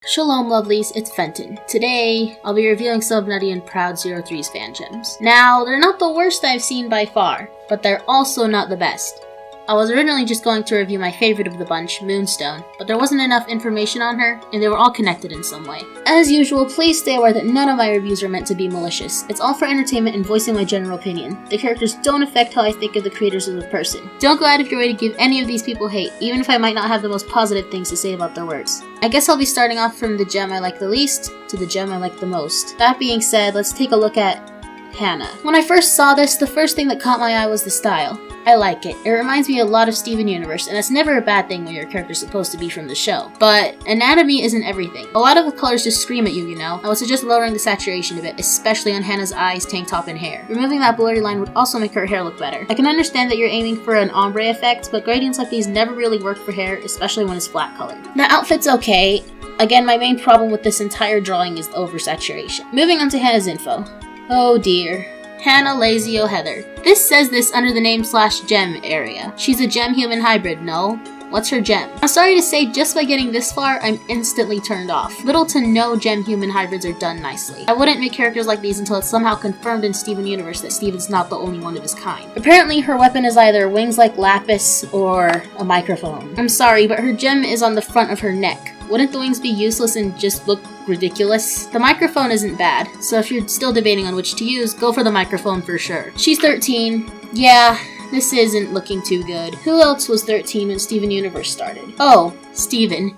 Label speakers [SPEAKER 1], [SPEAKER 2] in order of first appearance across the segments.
[SPEAKER 1] Shalom lovelies, it's Fenton. Today, I'll be reviewing some of Nutty and Proud 03's fan gems. Now, they're not the worst I've seen by far, but they're also not the best. I was originally just going to review my favorite of the bunch, Moonstone, but there wasn't enough information on her, and they were all connected in some way. As usual, please stay aware that none of my reviews are meant to be malicious. It's all for entertainment and voicing my general opinion. The characters don't affect how I think of the creators of the person. Don't go out of your way to give any of these people hate, even if I might not have the most positive things to say about their works. I guess I'll be starting off from the gem I like the least to the gem I like the most. That being said, let's take a look at Hannah. When I first saw this, the first thing that caught my eye was the style. I like it. It reminds me a lot of Steven Universe, and that's never a bad thing when your character's supposed to be from the show. But anatomy isn't everything. A lot of the colors just scream at you, you know? I would suggest lowering the saturation a bit, especially on Hannah's eyes, tank top, and hair. Removing that blurry line would also make her hair look better. I can understand that you're aiming for an ombre effect, but gradients like these never really work for hair, especially when it's flat colored. The outfit's okay. Again, my main problem with this entire drawing is the oversaturation. Moving on to Hannah's info. Oh dear. Hannah Lazio Heather. This says this under the name /gem area. She's a gem-human hybrid, no? What's her gem? I'm sorry to say, just by getting this far, I'm instantly turned off. Little to no gem-human hybrids are done nicely. I wouldn't make characters like these until it's somehow confirmed in Steven Universe that Steven's not the only one of his kind. Apparently, her weapon is either wings like Lapis or a microphone. I'm sorry, but her gem is on the front of her neck. Wouldn't the wings be useless and just look ridiculous? The microphone isn't bad, so if you're still debating on which to use, go for the microphone for sure. She's 13. Yeah, this isn't looking too good. Who else was 13 when Steven Universe started? Oh, Steven.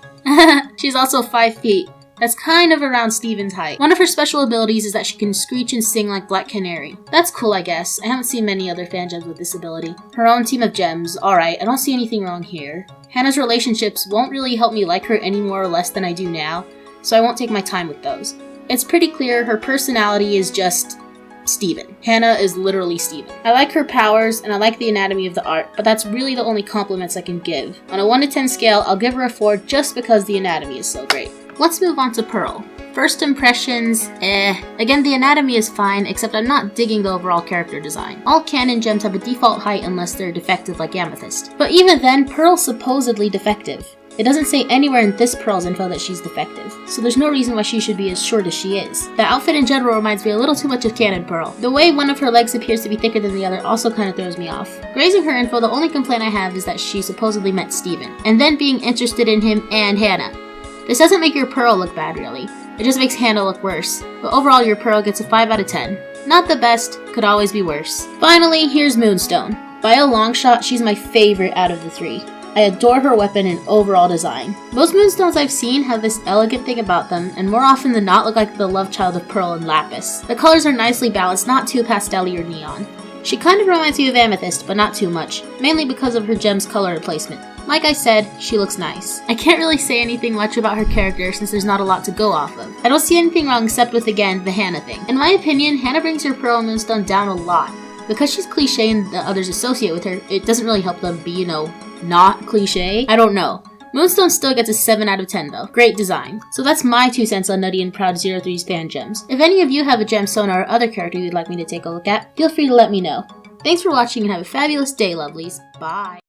[SPEAKER 1] She's also 5 feet. That's kind of around Steven's height. One of her special abilities is that she can screech and sing like Black Canary. That's cool, I guess. I haven't seen many other fan gems with this ability. Her own team of gems. Alright, I don't see anything wrong here. Hannah's relationships won't really help me like her any more or less than I do now, so I won't take my time with those. It's pretty clear her personality is just Steven. Hannah is literally Steven. I like her powers and I like the anatomy of the art, but that's really the only compliments I can give. On a 1 to 10 scale, I'll give her a 4 just because the anatomy is so great. Let's move on to Pearl. First impressions, Again, the anatomy is fine, except I'm not digging the overall character design. All canon gems have a default height unless they're defective like Amethyst. But even then, Pearl's supposedly defective. It doesn't say anywhere in this Pearl's info that she's defective, so there's no reason why she should be as short as she is. The outfit in general reminds me a little too much of Canon Pearl. The way one of her legs appears to be thicker than the other also kind of throws me off. Grazing her info, the only complaint I have is that she supposedly met Steven, and then being interested in him and Hannah. This doesn't make your Pearl look bad, really. It just makes Hannah look worse. But overall, your Pearl gets a 5 out of 10. Not the best, could always be worse. Finally, here's Moonstone. By a long shot, she's my favorite out of the 3. I adore her weapon and overall design. Most Moonstones I've seen have this elegant thing about them, and more often than not look like the love child of Pearl and Lapis. The colors are nicely balanced, not too pastel-y or neon. She kind of reminds me of Amethyst, but not too much, mainly because of her gem's color replacement. Like I said, she looks nice. I can't really say anything much about her character since there's not a lot to go off of. I don't see anything wrong except with, again, the Hannah thing. In my opinion, Hannah brings her Pearl and Moonstone down a lot. Because she's cliche and the others associate with her, it doesn't really help them be, you know, not cliche. I don't know. Moonstone still gets a 7 out of 10 though. Great design. So that's my 2 cents on Nutty and Proud 03's fan gems. If any of you have a Gemsona or other character you'd like me to take a look at, feel free to let me know. Thanks for watching and have a fabulous day, lovelies. Bye.